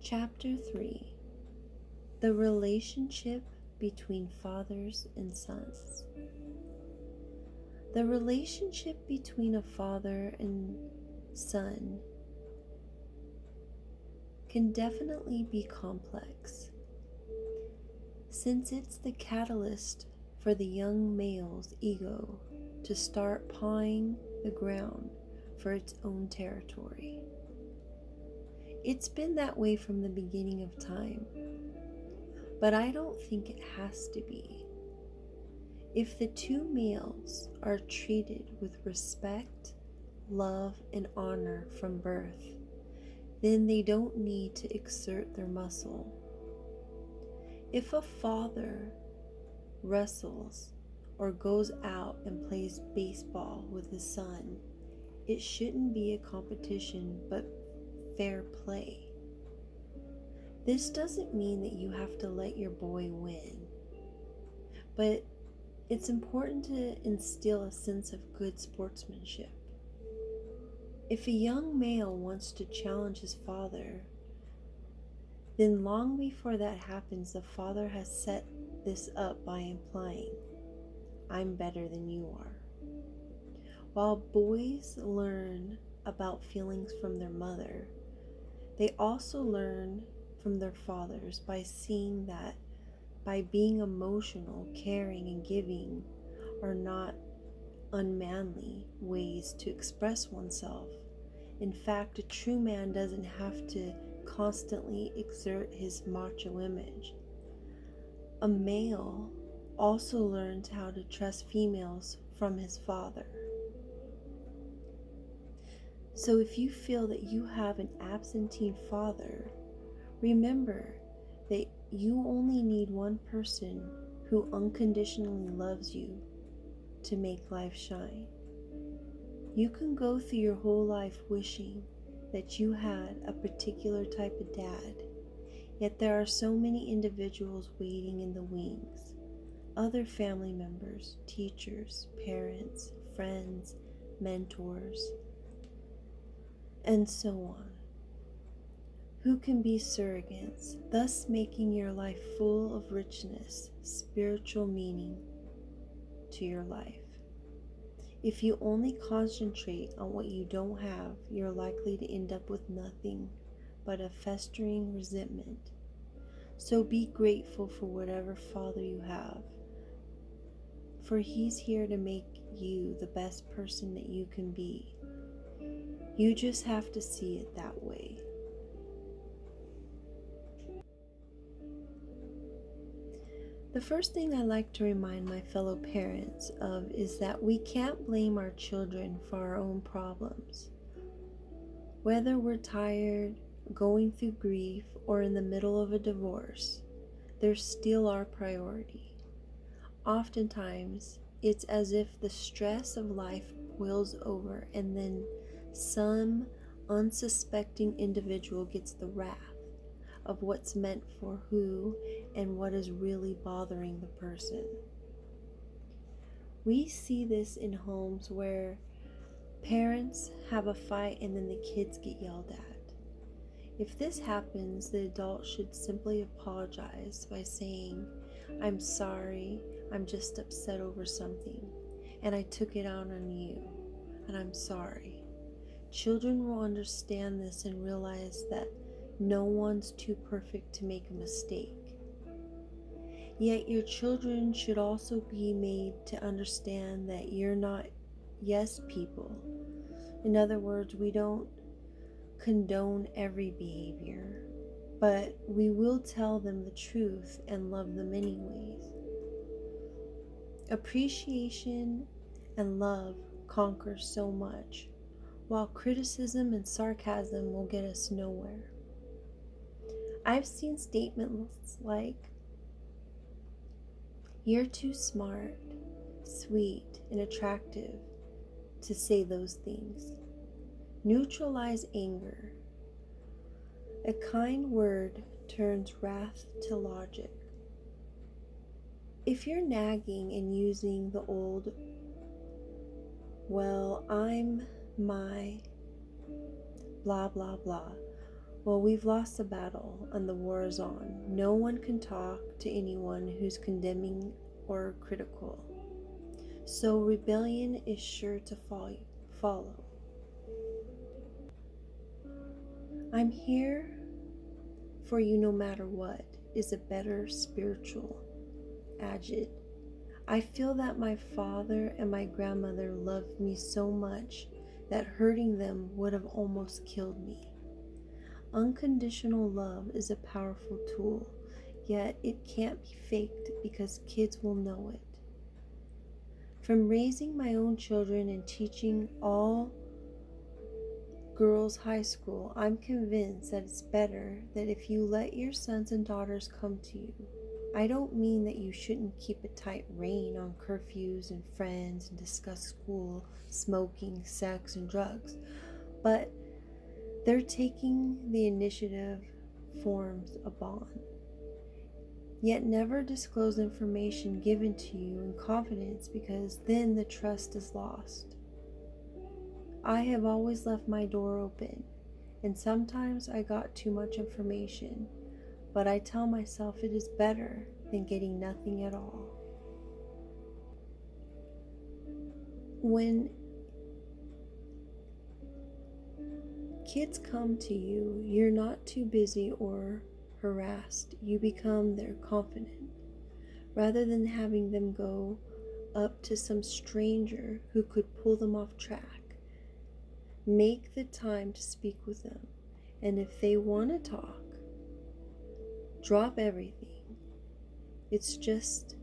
Chapter 3. The relationship between fathers and sons. The relationship between a father and son can definitely be complex, since it's the catalyst for the young male's ego to start pawing the ground for its own territory. It's been that way from the beginning of time, but I don't think it has to be. If the two males are treated with respect, love, and honor from birth, then they don't need to exert their muscle. If a father wrestles or goes out and plays baseball with his son, it shouldn't be a competition but fair play. This doesn't mean that you have to let your boy win, but it's important to instill a sense of good sportsmanship. If a young male wants to challenge his father, then long before that happens, the father has set this up by implying, "I'm better than you are." While boys learn about feelings from their mother, they also learn from their fathers by seeing that by being emotional, caring, and giving are not unmanly ways to express oneself. In fact, a true man doesn't have to constantly exert his macho image. A male also learns how to trust females from his father. So if you feel that you have an absentee father, remember that you only need one person who unconditionally loves you to make life shine. You can go through your whole life wishing that you had a particular type of dad, yet there are so many individuals waiting in the wings. Other family members, teachers, parents, friends, mentors, and so on, who can be surrogates, thus making your life full of richness, spiritual meaning to your life. If you only concentrate on what you don't have, you're likely to end up with nothing but a festering resentment. So be grateful for whatever father you have, for he's here to make you the best person that you can be. You just have to see it that way. The first thing I like to remind my fellow parents of is that we can't blame our children for our own problems. Whether we're tired, going through grief, or in the middle of a divorce, they're still our priority. Oftentimes, it's as if the stress of life boils over and then some unsuspecting individual gets the wrath of what's meant for who and what is really bothering the person. We see this in homes where parents have a fight and then the kids get yelled at. If this happens, the adult should simply apologize by saying, "I'm sorry, I'm just upset over something, and I took it out on you, and I'm sorry." Children will understand this and realize that no one's too perfect to make a mistake. Yet your children should also be made to understand that you're not yes people. In other words, we don't condone every behavior, but we will tell them the truth and love them anyways. Appreciation and love conquer so much, while criticism and sarcasm will get us nowhere. I've seen statements like, "You're too smart, sweet, and attractive to say those things." Neutralize anger. A kind word turns wrath to logic. If you're nagging and using the old, "Well, I'm my blah blah blah," Well, we've lost the battle and the war is on. No one can talk to anyone who's condemning or critical. So rebellion is sure to follow. I'm here for you no matter what is a better spiritual adage. I feel that my father and my grandmother loved me so much that hurting them would have almost killed me. Unconditional love is a powerful tool, yet it can't be faked because kids will know it. From raising my own children and teaching all girls high school, I'm convinced that it's better that if you let your sons and daughters come to you. I don't mean that you shouldn't keep a tight rein on curfews and friends and discuss school, smoking, sex, and drugs, but they're taking the initiative forms a bond. Yet never disclose information given to you in confidence because then the trust is lost. I have always left my door open, and sometimes I got too much information, but I tell myself it is better than getting nothing at all. When kids come to you, you're not too busy or harassed. You become their confidant, rather than having them go up to some stranger who could pull them off track. Make the time to speak with them, and if they want to talk, drop everything. It's just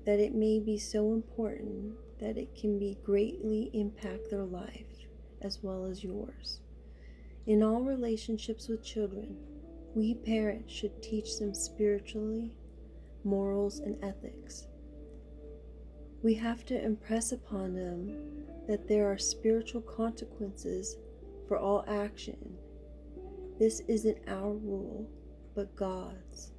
that it may be so important that it can be greatly impact their life as well as yours. In all relationships with children, we parents should teach them spiritually, morals, and ethics. We have to impress upon them that there are spiritual consequences for all action. This isn't our rule, but God's.